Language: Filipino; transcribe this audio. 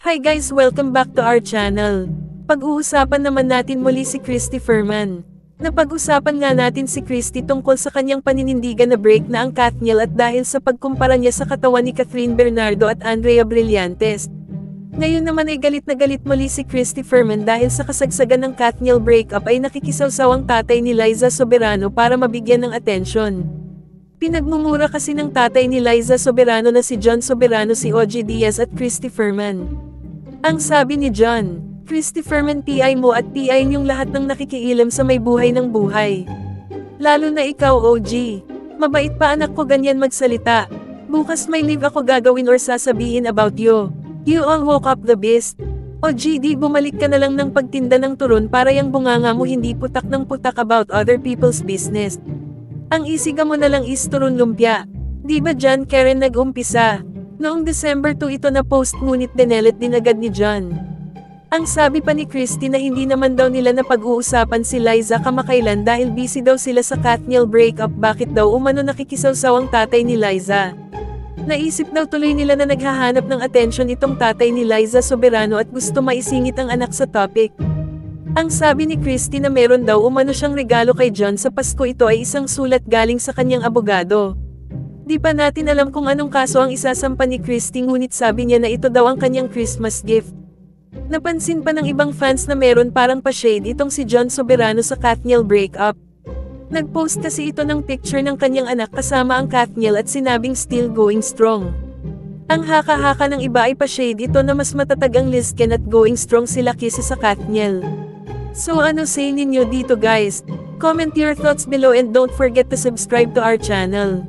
Hi guys, welcome back to our channel. Pag-uusapan naman natin muli si Christy Ferman. Napag-usapan nga natin si Christy tungkol sa kanyang paninindigan na break na ang Katniel at dahil sa pagkumpara niya sa katawan ni Catherine Bernardo at Andrea Brillantes. Ngayon naman ay galit na galit muli si Christy Ferman dahil sa kasagsagan ng Katniel breakup ay nakikisawsaw ang tatay ni Liza Soberano para mabigyan ng atensyon. Pinagmumura kasi ng tatay ni Liza Soberano na si John Soberano si OG Diaz at Christy Ferman. Ang sabi ni John, Christy Ferman PI mo at PI niyong lahat ng nakikialam sa may buhay ng buhay. Lalo na ikaw OG. Mabait pa anak ko ganyan magsalita. Bukas may live ako gagawin or sasabihin about you. You all woke up the beast. OG di bumalik ka na lang ng pagtinda ng turon para yung bunganga mo hindi putak ng putak about other people's business. Ang isiga mo na lang is turun lumpia. Di ba John Karen nag-umpisa? Noong December 2 ito na post ngunit dinelet din agad ni John. Ang sabi pa ni Christy na hindi naman daw nila napag-uusapan si Liza kamakailan dahil busy daw sila sa Katniel breakup bakit daw umano nakikisawsaw ang tatay ni Liza. Naisip daw tuloy nila na naghahanap ng atensyon itong tatay ni Liza Soberano at gusto maisingit ang anak sa topic. Ang sabi ni Christy na meron daw umano siyang regalo kay John sa Pasko ito ay isang sulat galing sa kanyang abogado. Di pa natin alam kung anong kaso ang isasampa ni Christy ngunit sabi niya na ito daw ang kanyang Christmas gift. Napansin pa ng ibang fans na meron parang pa-shade itong si John Soberano sa Katniel breakup. Nag-post kasi ito ng picture ng kanyang anak kasama ang Katniel at sinabing still going strong. Ang haka-haka ng iba ay pa-shade ito na mas matatag ang Lizken at going strong sila kaysa sa Katniel. So ano say ninyo dito guys? Comment your thoughts below and don't forget to subscribe to our channel.